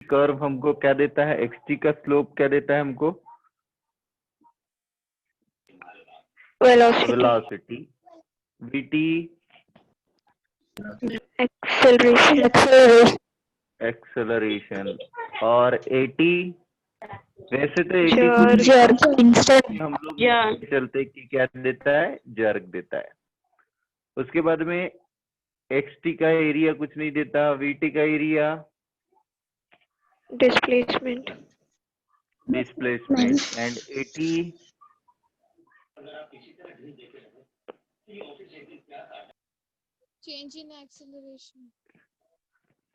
Curve हमको क्या देता है, xt का स्लोप क्या देता है हमको, वेलोसिटी, vt एक्सेलरेशन, और at वैसे तो at कुछ हम लोग चलते कि क्या देता है, जर्क देता है। उसके बाद में xt का एरिया कुछ नहीं देता, vt का area displacement and at Change in acceleration.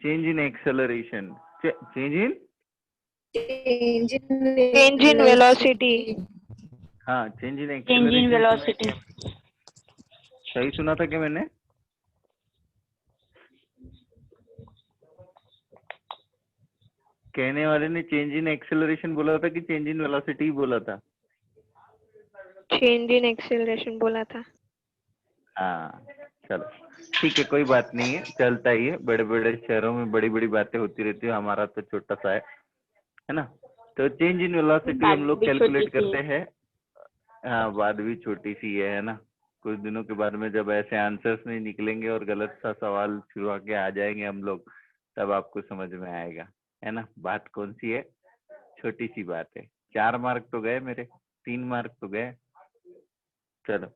change in acceleration, change in velocity. हाँ चेंज इन एक्सेलरेशन। सही सुना था क्या मैंने? कहने वाले ने चेंज इन एक्सेलरेशन बोला था कि चेंज इन वेलोसिटी बोला था? चेंज इन एक्सेलरेशन बोला था। हाँ चलो ठीक है, कोई बात नहीं है, चलता ही है, बड़े बड़े शहरों में बड़ी बड़ी बातें होती रहती है, हमारा तो छोटा सा है ना। तो चेंज इन वेलोसिटी हम लोग कैलकुलेट करते हैं। हाँ बात भी छोटी सी है ना। कुछ दिनों के बाद में जब ऐसे आंसर्स नहीं निकलेंगे और गलत सा सवाल शुरू के आ जाएंगे हम लोग, तब आपको समझ में आएगा, है ना। बात कौन सी है, छोटी सी बात है। 4 मार्क तो गए मेरे, 3 मार्क तो गए। चलो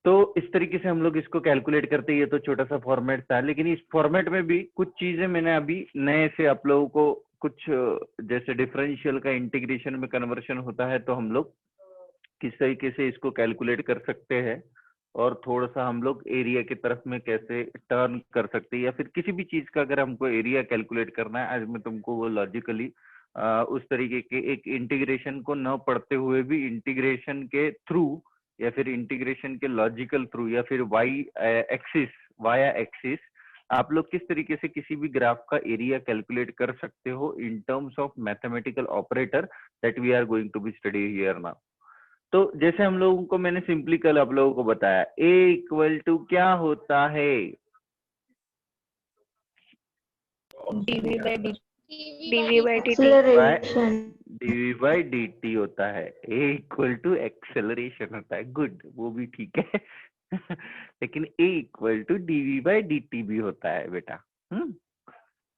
तो इस तरीके से हम लोग इसको कैलकुलेट करते हैं। ये तो छोटा सा फॉर्मेट था, लेकिन इस फॉर्मेट में भी कुछ चीजें मैंने अभी नए से आप लोगों को कुछ, जैसे डिफरेंशियल का इंटीग्रेशन में कन्वर्शन होता है तो हम लोग किस तरीके से इसको कैलकुलेट कर सकते हैं, और थोड़ा सा हम लोग एरिया की तरफ में कैसे टर्न कर सकते हैं, या फिर किसी भी चीज का अगर हमको एरिया कैलकुलेट करना है, आज मैं तुमको वो लॉजिकली उस तरीके के एक इंटीग्रेशन को न पढ़ते हुए भी इंटीग्रेशन के थ्रू या फिर इंटीग्रेशन के लॉजिकल थ्रू या फिर वाया एक्सिस आप लोग किस तरीके से किसी भी ग्राफ का एरिया कैलकुलेट कर सकते हो in terms of mathematical operator that we are going to be study here now. तो जैसे हम लोगों को मैंने सिंपली कल आप लोगों को बताया, A इक्वल टू क्या होता है, dv by dt dv by dt होता है। A इक्वल टू एक्सेलरेशन होता है, गुड, वो भी ठीक है लेकिन A equal to dv by dt भी होता है बेटा।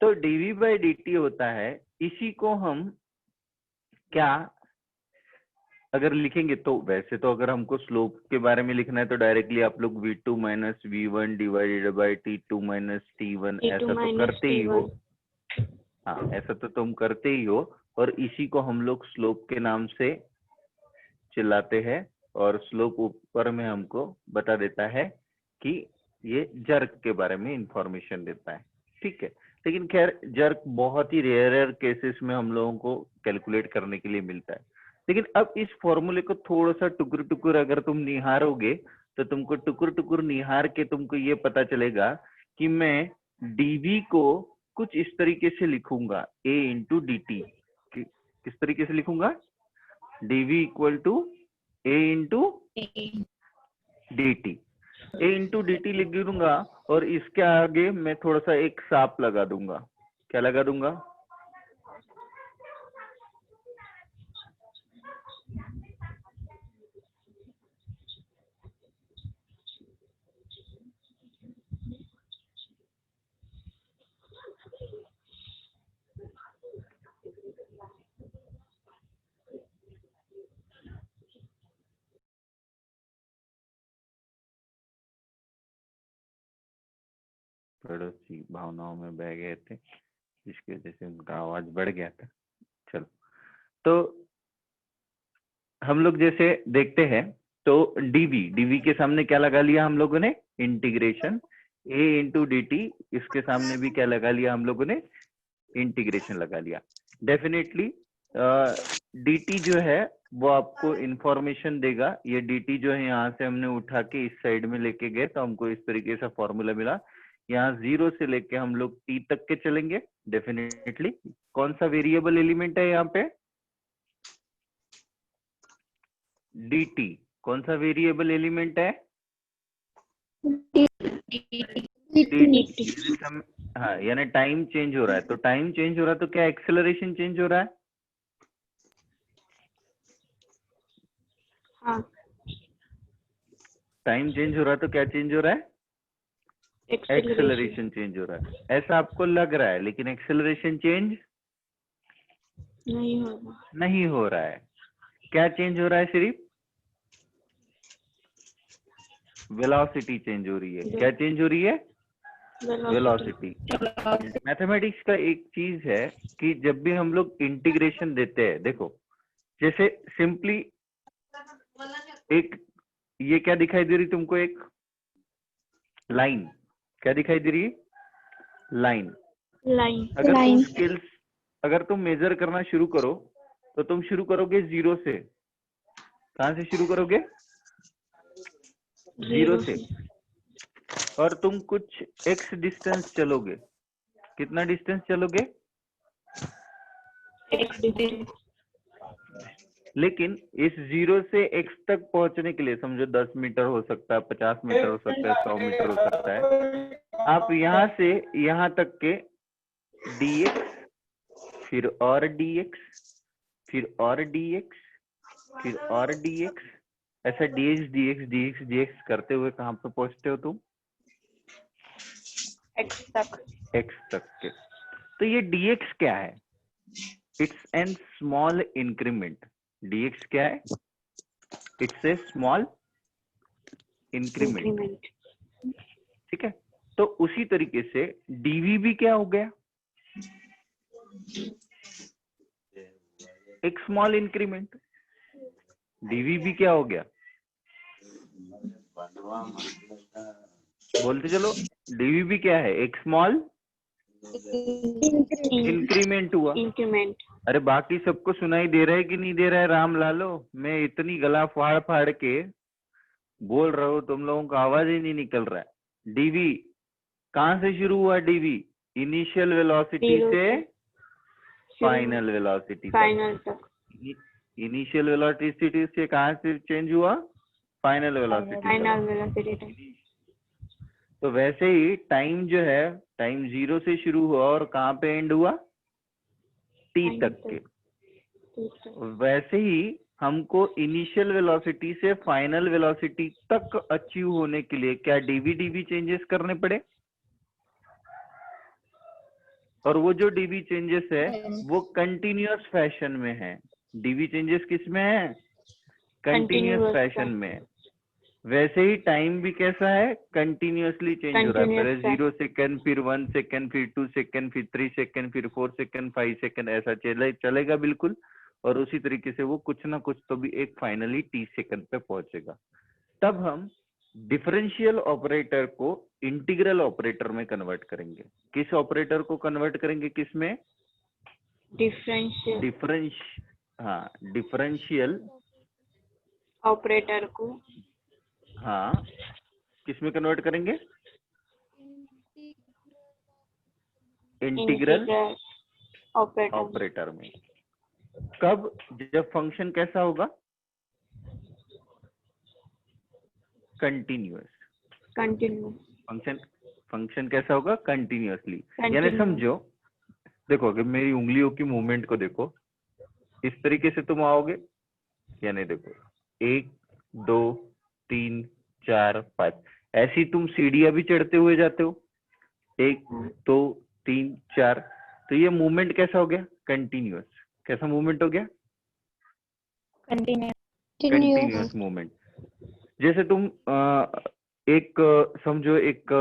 तो dv बाई dt होता है, इसी को हम क्या अगर लिखेंगे तो, वैसे तो अगर हमको स्लोप के बारे में लिखना है तो डायरेक्टली आप लोग v2 minus v1 divided by t2 minus t1 ऐसा तो करते ही हो। हाँ ऐसा तो तुम करते ही हो, और इसी को हम लोग स्लोप के नाम से चिल्लाते हैं, और स्लोप ऊपर में हमको बता देता है कि ये जर्क के बारे में इंफॉर्मेशन देता है, ठीक है। लेकिन खैर जर्क बहुत ही रेयर केसेस में हम लोगों को कैलकुलेट करने के लिए मिलता है। लेकिन अब इस फॉर्मूले को थोड़ा सा टुकुर टुकुर अगर तुम निहारोगे तो तुमको टुकुर टुकुर निहार के तुमको ये पता चलेगा कि मैं dv को कुछ इस तरीके से लिखूंगा, a इंटू डी टी। किस तरीके से लिखूंगा, dv equal to a into D T. A into D T लिख दूंगा, और इसके आगे मैं थोड़ा सा एक साप लगा दूंगा। क्या लगा दूंगा, पड़ोसी भावनाओं में बह गए थे, जिसकी वजह से उनका आवाज बढ़ गया था। चलो तो हम लोग जैसे देखते हैं तो डीवी के सामने क्या लगा लिया हम लोगों ने, integration a into D T. इसके सामने भी क्या लगा लिया हम लोगों ने, इंटीग्रेशन लगा लिया। डेफिनेटली dt जो है वो आपको इंफॉर्मेशन देगा। ये dt जो है यहाँ से हमने उठा के इस साइड में लेके गए तो हमको इस तरीके से फॉर्मूला मिला। यहाँ 0 से लेके हम लोग t तक के चलेंगे। डेफिनेटली कौन सा वेरिएबल एलिमेंट है यहाँ पे, dt। कौन सा वेरिएबल एलिमेंट है, हाँ, यानी टाइम चेंज हो रहा है, तो टाइम चेंज हो रहा है तो क्या एक्सेलरेशन चेंज हो रहा है? हाँ, टाइम चेंज हो रहा है तो क्या चेंज हो रहा है? एक्सेलरेशन। एक्सेलरेशन चेंज हो रहा है, ऐसा आपको लग रहा है, लेकिन एक्सेलरेशन चेंज नहीं होगा। नहीं हो रहा है। क्या चेंज हो रहा है? सिर्फ वेलोसिटी चेंज हो रही है। क्या चेंज हो रही है? वेलोसिटी। मैथमेटिक्स का एक चीज है कि जब भी हम लोग इंटीग्रेशन देते हैं, देखो जैसे सिंपली एक ये क्या दिखाई दे रही तुमको? एक लाइन। क्या दिखाई दे रही है? लाइन। लाइन। अगर तुम मेजर करना शुरू करो तो तुम शुरू करोगे 0 से। कहां से शुरू करोगे? 0 से। और तुम कुछ x डिस्टेंस चलोगे। कितना डिस्टेंस चलोगे? लेकिन इस 0 से x तक पहुंचने के लिए समझो 10 मीटर हो सकता है, 50 मीटर हो सकता है, 100 मीटर हो सकता है। आप यहां से यहां तक के dx, फिर और dx, फिर और dx, फिर और dx, ऐसा dx dx dx dx करते हुए कहां पे पहुंचते हो तुम? x तक। x तक के। तो ये dx क्या है? It's an small increment. dx क्या है? It's a small increment. ठीक है, तो उसी तरीके से dv भी क्या हो गया? एक स्मॉल इंक्रीमेंट। dv भी क्या हो गया? बोलते चलो, dv भी क्या है? एक स्मॉल इंक्रीमेंट हुआ। इंक्रीमेंट। अरे बाकी सबको सुनाई दे रहा है कि नहीं दे रहा है? राम लालो, मैं इतनी गला फाड़ फाड़ के बोल रहा हूँ, तुम लोगों का आवाज ही नहीं निकल रहा है। dv कहां से शुरू हुआ? dv इनिशियल वेलोसिटी से फाइनल वेलोसिटी तक। इनिशियल वेलोसिटी से कहां से चेंज हुआ? फाइनल वेलोसिटी तक। तो वैसे ही टाइम जो है, टाइम 0 से शुरू हुआ और कहां पे एंड हुआ? t तक के। वैसे ही हमको इनिशियल वेलोसिटी से फाइनल वेलोसिटी तक अचीव होने के लिए क्या dv चेंजेस करने पड़े? और वो जो dv चेंजेस है वो कंटिन्यूअस फैशन में है। dv चेंजेस किस में है? कंटिन्यूअस फैशन में। वैसे ही टाइम भी कैसा है? कंटिन्यूअसली चेंज हो रहा है। पहले 0 सेकंड, फिर 1 सेकंड, फिर 2 सेकंड, फिर 3 सेकंड, फिर 4 सेकंड, 5 सेकंड, ऐसा चलेगा बिल्कुल। और उसी तरीके से वो कुछ ना कुछ तो भी एक फाइनली t सेकंड पे पहुंचेगा। तब हम डिफरेंशियल ऑपरेटर को इंटीग्रल ऑपरेटर में कन्वर्ट करेंगे। किस ऑपरेटर को कन्वर्ट करेंगे? किस में? डिफरेंशियल ऑपरेटर को। हाँ, किस में कन्वर्ट करेंगे? इंटीग्रल ऑपरेटर में। कब? जब फंक्शन कैसा होगा? कंटिन्यूअस। फंक्शन कैसा होगा? कंटिन्यूअसली। यानी समझो, देखो अगर मेरी उंगलियों की मूवमेंट को देखो, इस तरीके से तुम आओगे, यानी देखो 1 2 3 4 5, ऐसी तुम सीढ़ियां भी चढ़ते हुए जाते हो, 1 2 3 4। तो ये मूवमेंट कैसा हो गया? कंटिन्यूअस। कैसा मूवमेंट हो गया? Continuous movement. जैसे तुम एक समझो एक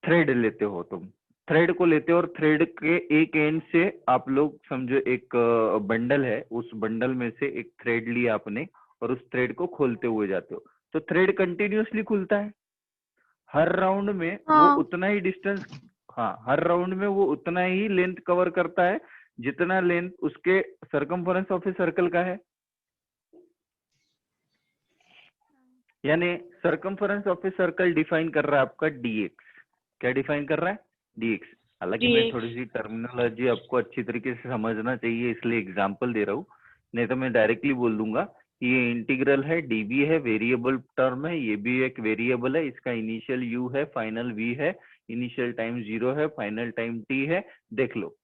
थ्रेड लेते हो, तुम थ्रेड को लेते हो और थ्रेड के एक एंड से आप लोग समझो एक बंडल है, उस बंडल में से एक थ्रेड लिया आपने और उस थ्रेड को खोलते हुए जाते हो। तो थ्रेड कंटिन्यूअसली खुलता है। हर राउंड में वो उतना ही डिस्टेंस, हाँ हर राउंड में वो उतना ही लेंथ कवर करता है जितना लेंथ उसके सरकमफरेंस ऑफ ए सर्कल का है। यानी circumference of a circle define कर रहा है आपका dx। क्या डिफाइन कर रहा है? dx। हालांकि मैं थोड़ी सी टर्मिनोलॉजी आपको अच्छी तरीके से समझना चाहिए, इसलिए एग्जांपल दे रहा हूँ, नहीं तो मैं डायरेक्टली बोल दूंगा कि ये इंटीग्रल है, dv है, वेरिएबल टर्म है, ये भी एक वेरिएबल है, इसका इनिशियल u है, फाइनल v है, इनिशियल टाइम 0 है, फाइनल टाइम t है, देख लो।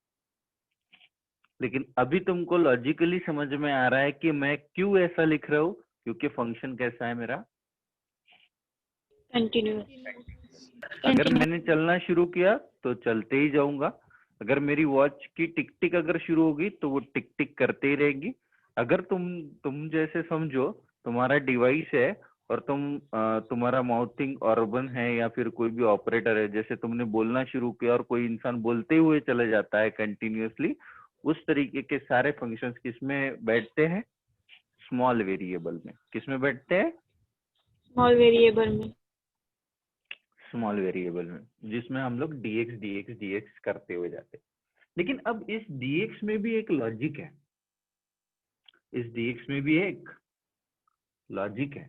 लेकिन अभी तुमको लॉजिकली समझ में आ रहा है कि मैं क्यों ऐसा लिख रहा हूँ, क्योंकि फंक्शन कैसा है मेरा, कंटिन्यूअस। अगर मैंने चलना शुरू किया तो चलते ही जाऊंगा, अगर मेरी वॉच की टिक टिक अगर शुरू होगी तो वो टिक टिक करते ही रहेगी। अगर तुम जैसे समझो तुम्हारा डिवाइस है और तुम्हारा माउथिंग ऑर्गन है या फिर कोई भी ऑपरेटर है, जैसे तुमने बोलना शुरू किया और कोई इंसान बोलते हुए चले जाता है कंटिन्यूअसली, उस तरीके के सारे फंक्शंस किसमें बैठते हैं, स्मॉल वेरिएबल में। किसमें बैठते हैं, स्मॉल वेरिएबल में। स्मॉल वेरिएबल में, जिसमें हम लोग dx dx dx करते हुए जाते हैं। लेकिन अब इस dx में भी एक लॉजिक है, इस dx में भी एक लॉजिक है।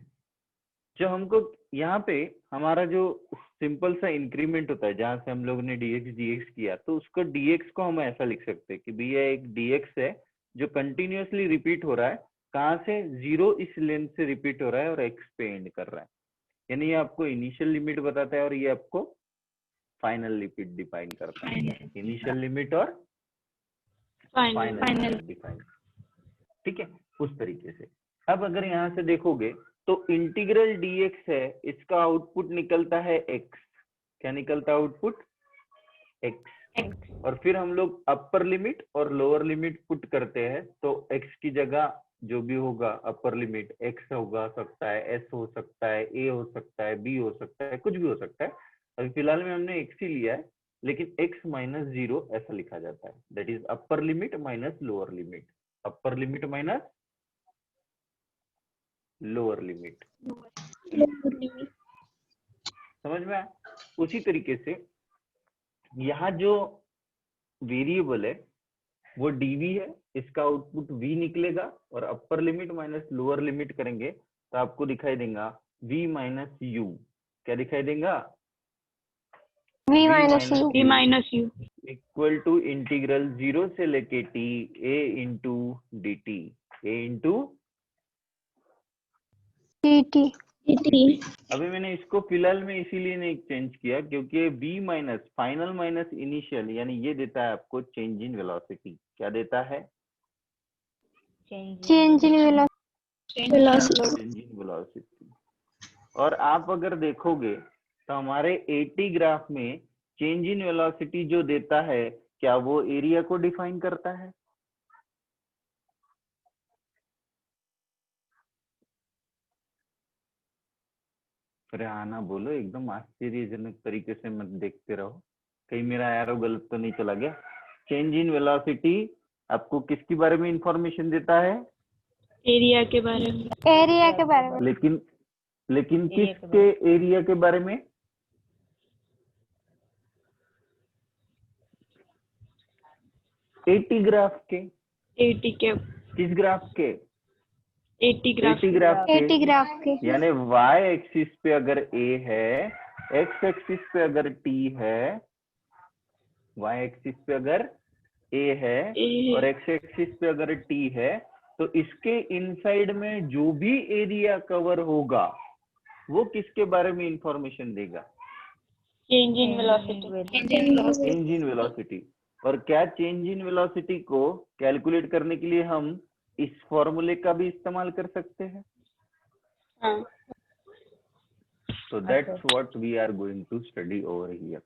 जो हमको यहाँ पे हमारा जो सिंपल सा इंक्रीमेंट होता है, जहां से हम लोग ने dx dx किया, तो उसको dx को हम ऐसा लिख सकते हैं कि भैया एक dx है जो कंटिन्यूअसली रिपीट हो रहा है, कहाँ से, 0 इस लेंथ से रिपीट हो रहा है और x पे एंड कर रहा है। यानी ये आपको इनिशियल लिमिट बताता है और ये आपको फाइनल लिमिट डिफाइन करता है। इनिशियल लिमिट और फाइनल लिमिट डिफाइन, ठीक है, उस तरीके से। अब अगर यहाँ से देखोगे तो इंटीग्रल dx है, इसका आउटपुट निकलता है x। क्या निकलता है आउटपुट, x। और फिर हम लोग अपर लिमिट और लोअर लिमिट पुट करते हैं, तो x की जगह जो भी होगा अपर लिमिट x होगा, सकता है s हो सकता है, a हो सकता है, b हो सकता है, कुछ भी हो सकता है। अभी फिलहाल में हमने x ही लिया है, लेकिन x माइनस 0 ऐसा लिखा जाता है, that is upper limit minus lower limit, upper limit minus lower limit. समझ में आया? उसी तरीके से यहाँ जो वेरिएबल है वो dv है, इसका आउटपुट v निकलेगा और upper limit minus lower limit करेंगे तो आपको दिखाई देगा v माइनस u। क्या दिखाई देगा, v minus u v minus U equal to integral 0 से लेके t a into D T, a into dt अभी मैंने इसको फिलहाल में इसीलिए नहीं चेंज किया क्योंकि v minus final minus initial, यानी ये देता है आपको चेंज इन वेलोसिटी। क्या देता है, change in velocity change in velocity. और आप अगर देखोगे तो हमारे एटी ग्राफ में चेंज इन वेलोसिटी जो देता है, क्या वो एरिया को डिफाइन करता है, अरे आना बोलो, एकदम आश्चर्यजनक तरीके से मत देखते रहो, कहीं मेरा एरो गलत तो नहीं चला गया। चेंज इन वेलोसिटी आपको किसके बारे में इंफॉर्मेशन देता है, एरिया के बारे में। एरिया के बारे में लेकिन किसके एरिया के बारे में, एटी ग्राफ के। 80 के, किस ग्राफ के, 80 ग्राफ 80 ग्राफ एटी के। ग्राफ के यानी y एक्सिस पे अगर a है, x एक्सिस पे अगर t है, y एक्सिस पे अगर a है और x एक्सिस पे अगर t है, तो इसके इनसाइड में जो भी एरिया कवर होगा वो किसके बारे में इंफॉर्मेशन देगा, change in velocity. Change in velocity. और क्या चेंज इन वेलोसिटी को कैलकुलेट करने के लिए हम इस फॉर्मूले का भी इस्तेमाल कर सकते हैं। हाँ, So that's what we are going to study over here.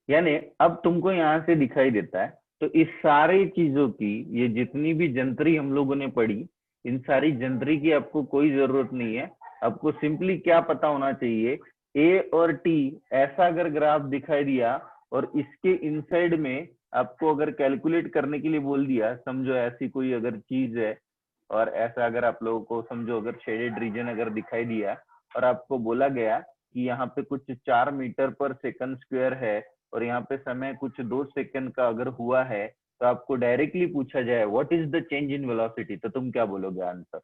यानी अब तुमको यहाँ से दिखाई देता है, तो इस सारी चीजों की, ये जितनी भी जंतरी हम लोगों ने पढ़ी, इन सारी जंतरी की आपको कोई जरूरत नहीं है। आपको सिंपली क्या पता होना चाहिए, ए और टी ऐसा अगर ग्राफ दिखाई दिया और इसके इनसाइड में आपको अगर कैलकुलेट करने के लिए बोल दिया, समझो ऐसी कोई अगर चीज है और ऐसा अगर आप लोगों को समझो अगर शेडेड रीजन अगर दिखाई दिया और आपको बोला गया कि यहाँ पे कुछ 4 मीटर पर सेकंड स्क्वायर है और यहाँ पे समय कुछ 2 सेकंड का अगर हुआ है, तो आपको डायरेक्टली पूछा जाए what is the change in velocity, तो तुम क्या बोलोगे आंसर,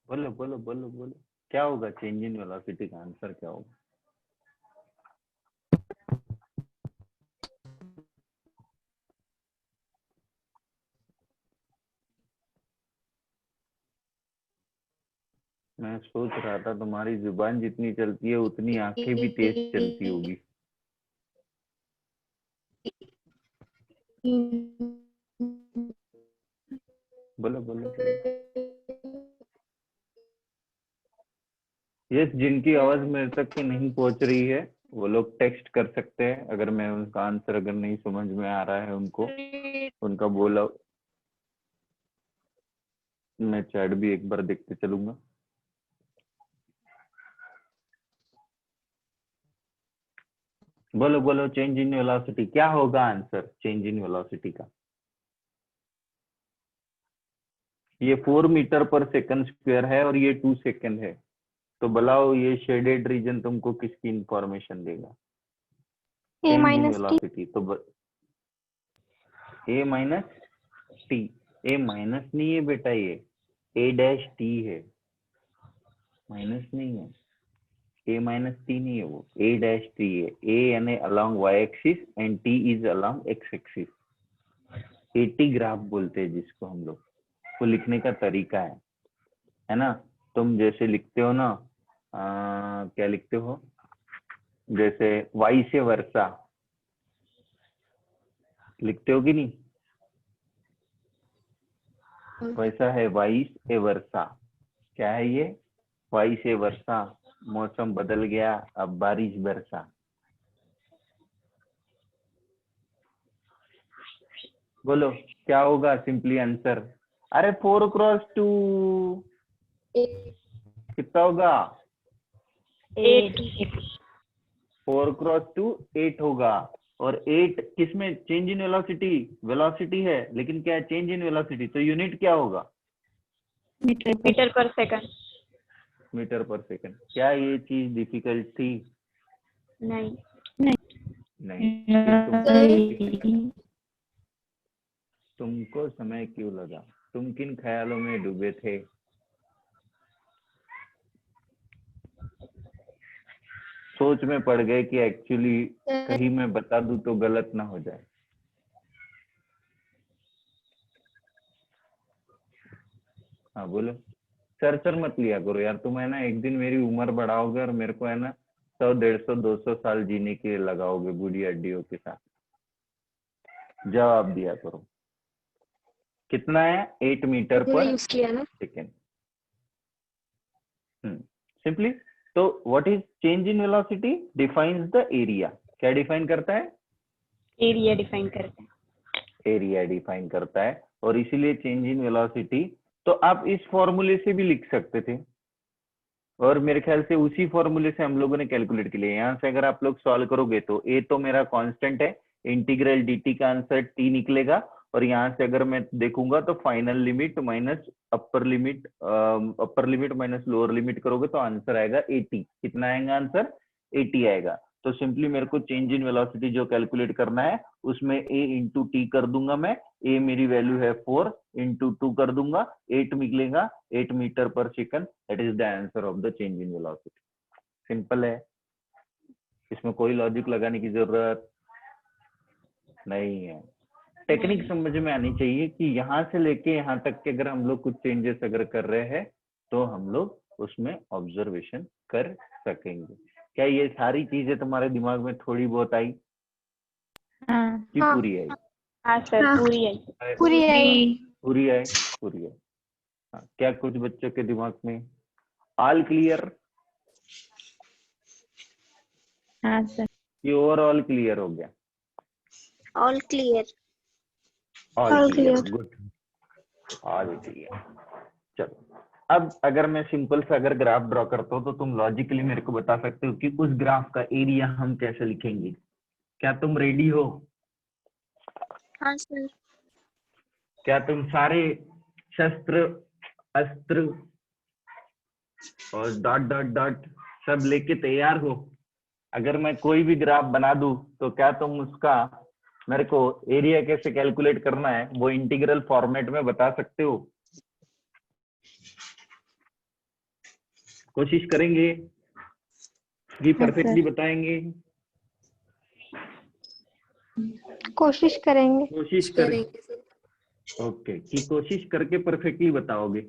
बोलो बोलो बोलो बोलो, क्या होगा चेंज इन वेलोसिटी का आंसर क्या होगा? मैं सोच रहा था तुम्हारी जुबान जितनी चलती है उतनी आंखें भी तेज चलती होगी। बोलो बोलो बोलो। यस, जिनकी आवाज मेरे तक के नहीं पहुंच रही है वो लोग टेक्स्ट कर सकते हैं, अगर मैं उनका आंसर अगर नहीं समझ में आ रहा है उनको, उनका बोला मैं चैट भी एक बार देखते चलूंगा। बोलो बोलो, चेंज इन वेलोसिटी क्या होगा आंसर चेंज इन वेलोसिटी का? ये 4 मीटर पर सेकंड स्क्वायर है और ये 2 सेकंड है, तो बताओ ये शेडेड रीजन तुमको किसकी इंफॉर्मेशन देगा? A change in minus T. Velocity तो ए माइनस टी। ए माइनस नहीं है बेटा, ये ए डैश टी है, माइनस नहीं है। ए माइनस टी नहीं है, वो ए डैश टी है। ए यानी along Y axis and T is along X axis. AT graph बोलते हैं जिसको हम लोग, वो लिखने का तरीका है ना। तुम जैसे लिखते हो ना, क्या लिखते हो, जैसे वाई से वर्षा लिखते हो कि नहीं, वैसा है वाई से वर्षा। क्या है ये? वाई से वर्षा, मौसम बदल गया अब बारिश बरसा। बोलो क्या होगा सिंपली आंसर? अरे 4x2 कितना होगा? 8 4x2 8 होगा। और 8 किसमें? चेंज इन वेलोसिटी, वेलोसिटी है लेकिन क्या है? चेंज इन वेलोसिटी, तो यूनिट क्या होगा? Metre per second. Metre per second. क्या ये चीज डिफिकल्ट थी? नहीं नहीं। फिर तुमको समय क्यों लगा? तुम किन ख्यालों में डूबे थे? सोच में पड़ गए कि एक्चुअली कहीं मैं बता दूं तो गलत ना हो जाए। हाँ बोलो। सर मत लिया करो यार, तुम है ना एक दिन मेरी उम्र बढ़ाओगे और मेरे को है ना 100 150 200 साल जीने के लिए लगाओगे बूढ़ी हड्डियों के साथ। जवाब दिया करो। कितना है? 8 मीटर पर सेकेंड। सिंपली तो what is change in velocity? Defines the area. क्या डिफाइन करता है? एरिया डिफाइन करते हैं। एरिया डिफाइन करता है, और इसीलिए चेंज इन वेलोसिटी तो आप इस फॉर्मूले से भी लिख सकते थे, और मेरे ख्याल से उसी फॉर्मूले से हम लोगों ने कैलकुलेट किया। यहाँ से अगर आप लोग सॉल्व करोगे तो ए तो मेरा कांस्टेंट है, इंटीग्रल dt का आंसर t निकलेगा, और यहाँ से अगर मैं देखूंगा तो final limit minus upper limit minus lower limit करोगे तो आंसर आएगा 80। कितना आएगा आंसर? 80 आएगा। तो सिंपली मेरे को चेंज इन वेलोसिटी जो कैलकुलेट करना है उसमें a इंटू टी कर दूंगा मैं। a मेरी वैल्यू है 4 इंटू 2 कर दूंगा, 8 निकलेगा, 8 metre per second. That is the answer of the change in velocity. Simple है, इसमें कोई लॉजिक लगाने की जरूरत नहीं है। टेक्निक समझ में आनी चाहिए कि यहाँ से लेके यहाँ तक के अगर हम लोग कुछ चेंजेस अगर कर रहे हैं तो हम लोग उसमें ऑब्जर्वेशन कर सकेंगे। क्या ये सारी चीजें तुम्हारे दिमाग में थोड़ी बहुत आई कि पूरी आई? हाँ सर, पूरी आई। पूरी आई। पूरी आई, पूरी आई। हाँ, क्या कुछ बच्चों के दिमाग में ऑल क्लियर? हाँ सर। कि ओवरऑल क्लियर हो गया? All clear. All clear, good, all clear. चलो अब अगर मैं सिंपल सा अगर ग्राफ ड्रॉ करता हूँ तो तुम लॉजिकली मेरे को बता सकते हो कि उस ग्राफ का एरिया हम कैसे लिखेंगे। क्या तुम रेडी हो? हाँ सर। क्या तुम सारे शस्त्र अस्त्र और डॉट डॉट डॉट सब लेके तैयार हो? अगर मैं कोई भी ग्राफ बना दूं तो क्या तुम उसका मेरे को एरिया कैसे कैलकुलेट करना है वो इंटीग्रल फॉर्मेट में बता सकते हो? कोशिश करेंगे कि परफेक्टली बताएंगे। कोशिश करेंगे। कोशिश करेंगे। ओके, कि कोशिश करके परफेक्टली बताओगे।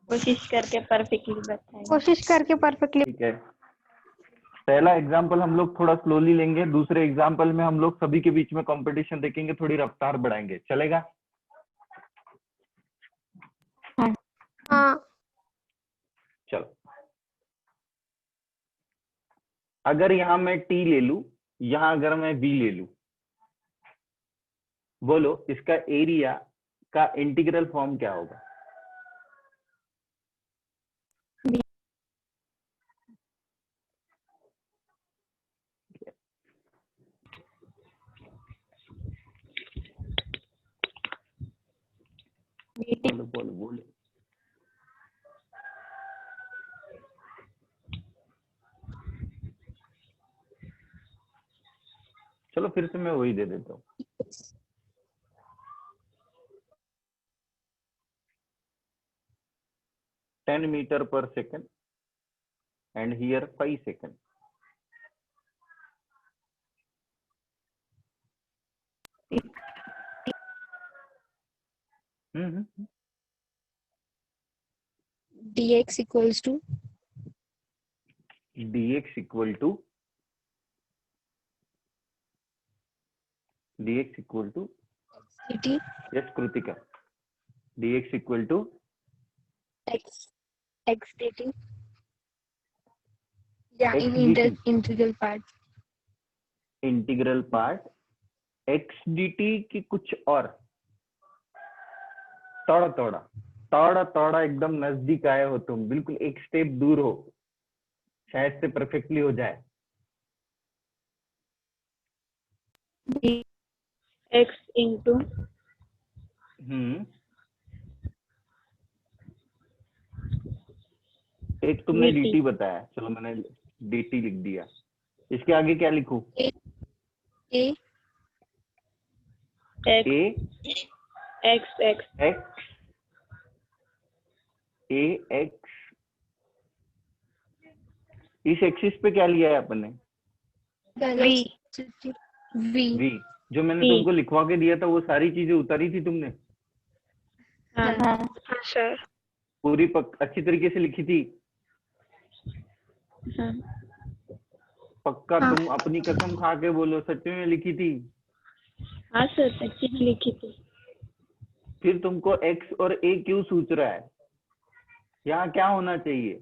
कोशिश करके परफेक्टली बताएंगे। कोशिश करके परफेक्टली। ठीक है, पहला एग्जाम्पल हम लोग थोड़ा स्लोली लेंगे, दूसरे एग्जाम्पल में हम लोग सभी के बीच में कंपटीशन देखेंगे, थोड़ी रफ्तार बढ़ाएंगे, चलेगा? हाँ। चलो, अगर यहाँ मैं टी ले लूं, यहाँ अगर मैं बी ले लूं, बोलो इसका एरिया का इंटीग्रल फॉर्म क्या होगा? बोलो बोलो बोलो। चलो फिर से मैं वही दे देता हूँ। Ten metre per second and here 5 second. dx equals to dx equal to dt yes Kritika, dx equal to x dt. Yeah, X in dt. integral part. Integral part x dt की कुछ और थोड़ा थोड़ा थोड़ा थोड़ा एकदम नजदीक आए हो तुम, बिल्कुल एक स्टेप दूर हो, शायद से परफेक्टली हो जाए। x इंटू एक तुमने dt. dt बताया, चलो मैंने dt लिख दिया, इसके आगे क्या लिखूं? a x a x x x a x। इस एक्सिस पे क्या लिया है अपन ने? v v। जो मैंने v. तुमको लिखवा के दिया था वो सारी चीजें उतारी थी तुमने? हाँ सर। पूरी अच्छी तरीके से लिखी थी? हाँ पक्का? हाँ। तुम अपनी कसम खा के बोलो, सच में लिखी थी? हाँ सर, सच्ची में लिखी थी। फिर तुमको x और a क्यों सूझ रहा है? यहाँ क्या होना चाहिए?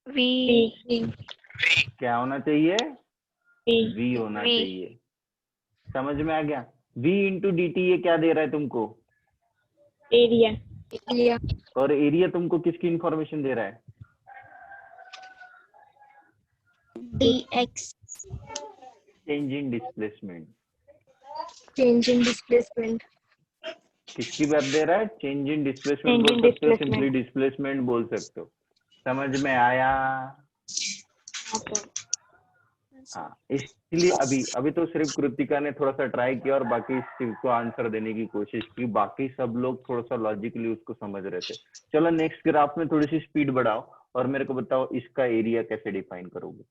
v क्या होना चाहिए? v v होना चाहिए। समझ में आ गया? v इंटू डी टी, ये क्या दे रहा है तुमको? एरिया। और एरिया तुमको किसकी इंफॉर्मेशन दे रहा है? dx change in displacement. change in displacement. किसकी बात दे रहा है? चेंज इन डिस्प्लेसमेंट Change बोल in सकते हो, displacement. सिंपली डिस्प्लेसमेंट बोल सकते हो। समझ में आया? हाँ, इसलिए अभी तो सिर्फ कृतिका ने थोड़ा सा ट्राई किया और बाकी इस चीज को आंसर देने की कोशिश की, बाकी सब लोग थोड़ा सा लॉजिकली उसको समझ रहे थे। चलो नेक्स्ट ग्राफ में थोड़ी सी स्पीड बढ़ाओ और मेरे को बताओ इसका एरिया कैसे डिफाइन करोगे?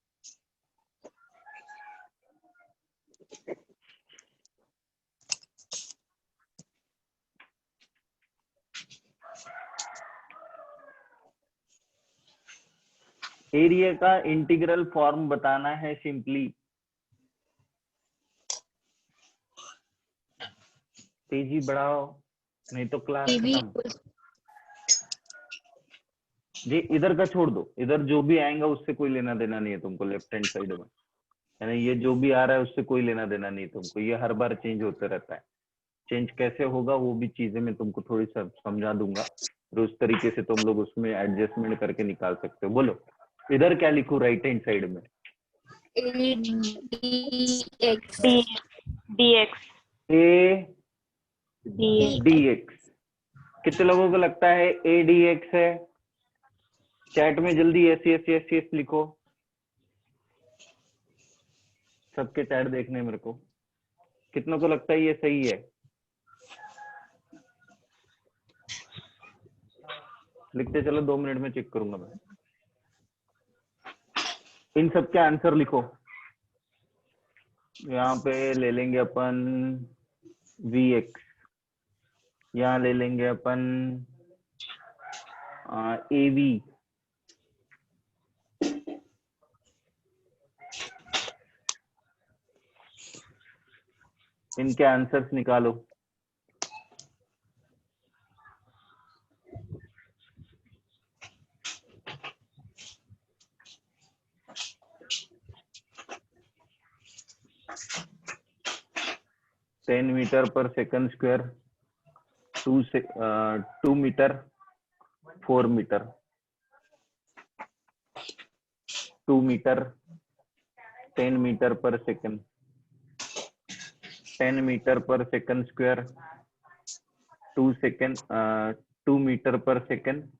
एरिया का इंटीग्रल फॉर्म बताना है सिंपली। तेजी बढ़ाओ नहीं तो क्लास खत्म। जी इधर का छोड़ दो, इधर जो भी आएगा उससे कोई लेना देना नहीं है तुमको। लेफ्ट हैंड साइड में यानी ये जो भी आ रहा है उससे कोई लेना देना नहीं तुमको, ये हर बार चेंज होता रहता है। चेंज कैसे होगा वो भी चीजें मैं तुमको थोड़ी सा समझा दूंगा, और उस तरीके से तुम लोग उसमें एडजस्टमेंट करके निकाल सकते हो। बोलो इधर क्या लिखूं राइट हैंड साइड में? dx ए dx डी एक्स। कितने लोगों को लगता है ए डी एक्स है? चैट में जल्दी एस एस एस एस लिखो, सबके चैट देखने मेरे को। कितनों को लगता है ये सही है? लिखते चलो, 2 मिनट में चेक करूंगा मैं। इन सब के आंसर लिखो। यहाँ पे ले लेंगे अपन Vx, यहाँ ले लेंगे अपन AV, इनके आंसर्स निकालो। Ten metre per second square, 2 metre, 4 metre, 2 metre, 10 metre per second, 10 metre per second square, 2 metre per second,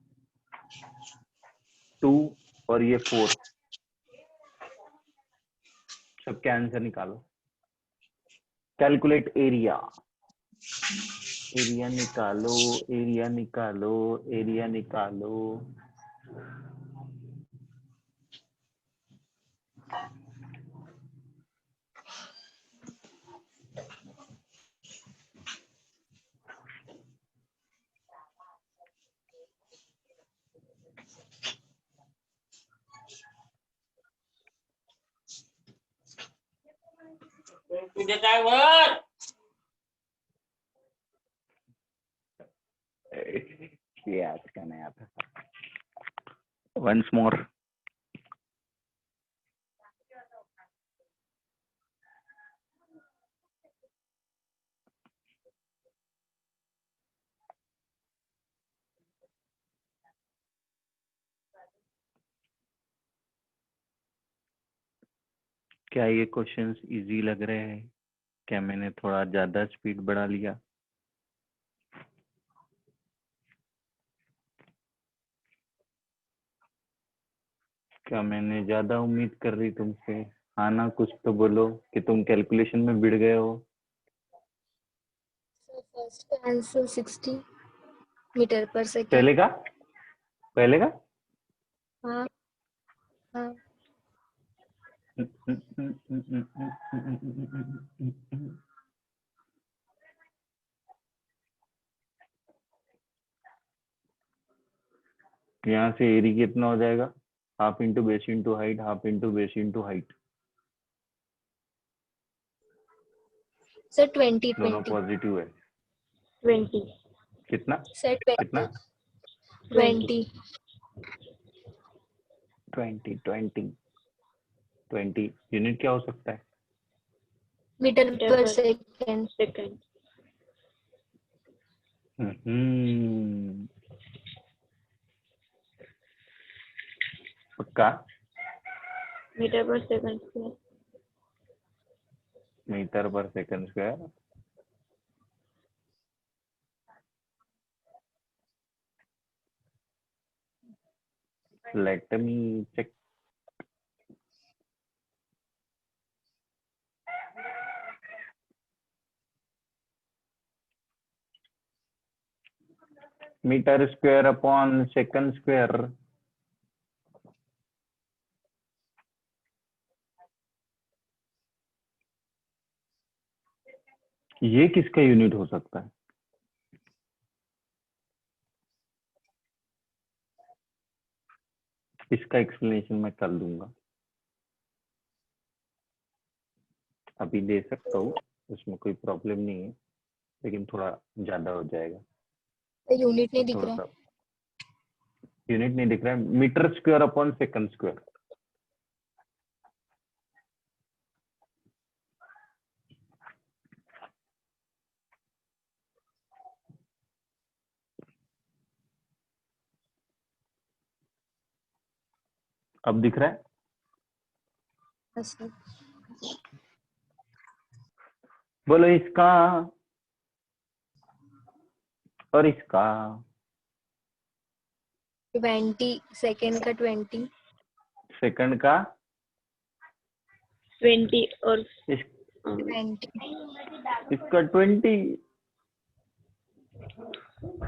2 और ये 4, सबके आंसर निकालो। कैलकुलेट एरिया, एरिया निकालो, एरिया निकालो, एरिया निकालो। तुझे काय वर याद का नहीं आता। वंस मोर, क्या ये क्वेश्चंस इजी लग रहे हैं? क्या मैंने थोड़ा ज्यादा स्पीड बढ़ा लिया? क्या मैंने ज्यादा उम्मीद कर रही तुमसे? हाँ ना, कुछ तो बोलो कि तुम कैलकुलेशन में भिड़ गए हो। First answer 60 metre per second. पहले का हाँ हाँ यहाँ से एरिया कितना हो जाएगा? Half into base into height, half into base into height, sir 20 दोनों 20 पॉजिटिव है। 20 कितना सर कितना? 20 20 यूनिट क्या हो सकता है? Metre metre per per second. Second. पक्का? Metre per second square. Metre per second square. Let me check. Metre square upon second square, ये किसका यूनिट हो सकता है? इसका एक्सप्लेनेशन मैं कर दूंगा, अभी दे सकता हूँ, उसमें कोई प्रॉब्लम नहीं है, लेकिन थोड़ा ज्यादा हो जाएगा। यूनिट नहीं दिख थोड़ा रहा। सा यूनिट नहीं दिख रहा है। Metre square upon second square, अब दिख रहा है? हाँ सर। बोलो इसका और इसका। 20 सेकेंड का 20। सेकंड का 20 और 20 इसका 20।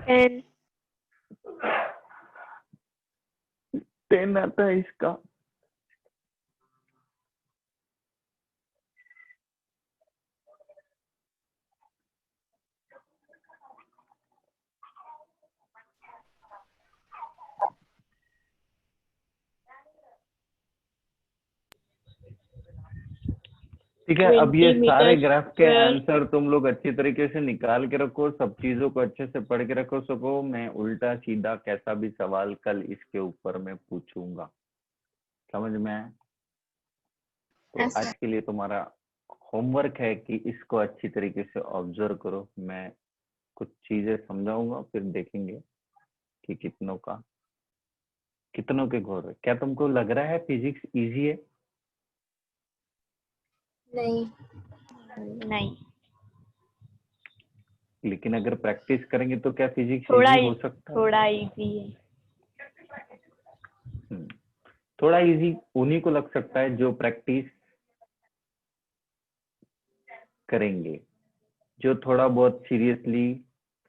10 10 आता है इसका। ठीक है, अब ये 20 सारे मीटर ग्राफ के स्क्वायर। आंसर तुम लोग अच्छी तरीके से निकाल के रखो, सब चीजों को अच्छे से पढ़ के रखो सको। मैं उल्टा सीधा कैसा भी सवाल कल इसके ऊपर मैं पूछूंगा, समझ में आया? तो Yes, आज sir. के लिए तुम्हारा होमवर्क है कि इसको अच्छी तरीके से ऑब्जर्व करो। मैं कुछ चीजें समझाऊंगा, फिर देखेंगे कि कितनों के घोर है। क्या तुमको लग रहा है फिजिक्स इजी है? नहीं. नहीं, लेकिन अगर प्रैक्टिस करेंगे तो क्या फिजिक्स थोड़ा इजी हो सकता है? थोड़ा इजी है। थोड़ा इजी उन्हीं को लग सकता है जो प्रैक्टिस करेंगे, जो थोड़ा बहुत सीरियसली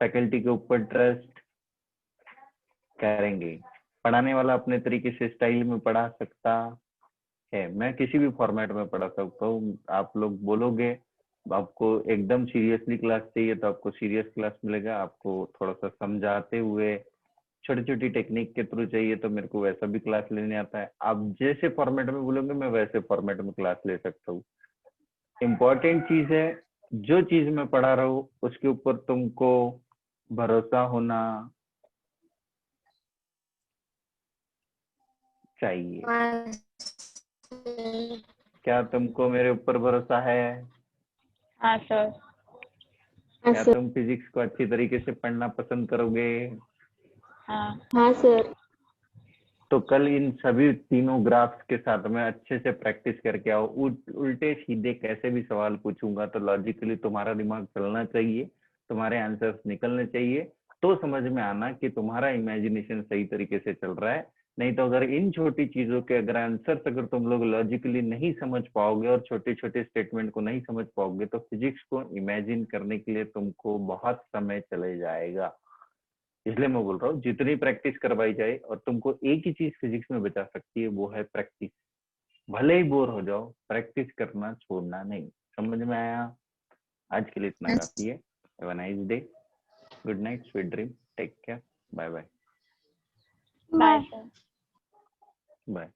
फैकल्टी के ऊपर ट्रस्ट करेंगे। पढ़ाने वाला अपने तरीके से स्टाइल में पढ़ा सकता है, मैं किसी भी फॉर्मेट में पढ़ा सकता हूँ। आप लोग बोलोगे आपको एकदम सीरियसली क्लास चाहिए तो आपको सीरियस क्लास मिलेगा, आपको थोड़ा सा समझाते हुए छोटी छोटी टेक्निक के थ्रू चाहिए तो मेरे को वैसा भी क्लास लेने आता है। आप जैसे फॉर्मेट में बोलोगे मैं वैसे फॉर्मेट में क्लास ले सकता हूँ। इम्पोर्टेंट चीज है जो चीज मैं पढ़ा रहा हूँ उसके ऊपर तुमको भरोसा होना चाहिए। Yes, sir. क्या तुमको मेरे ऊपर भरोसा है? हाँ सर। क्या तुम फिजिक्स को अच्छी तरीके से पढ़ना पसंद करोगे? हाँ हाँ सर. तो कल इन सभी तीनों ग्राफ्स के साथ में अच्छे से प्रैक्टिस करके आओ। उल्टे सीधे कैसे भी सवाल पूछूंगा तो लॉजिकली तुम्हारा दिमाग चलना चाहिए, तुम्हारे आंसर्स निकलने चाहिए, तो समझ में आना कि तुम्हारा इमेजिनेशन सही तरीके से चल रहा है। नहीं तो अगर इन छोटी चीजों के अगर आंसर्स अगर तुम लोग लॉजिकली नहीं समझ पाओगे और छोटे छोटे स्टेटमेंट को नहीं समझ पाओगे तो फिजिक्स को इमेजिन करने के लिए तुमको बहुत समय चले जाएगा। इसलिए मैं बोल रहा हूँ जितनी प्रैक्टिस करवाई जाए, और तुमको एक ही चीज फिजिक्स में बचा सकती है वो है प्रैक्टिस। भले ही बोर हो जाओ, प्रैक्टिस करना छोड़ना नहीं। समझ में आया? आज के लिए इतना Yes. काफी है। Have a nice day, good night, sweet dream, take care, bye bye. Bye sir. Bye.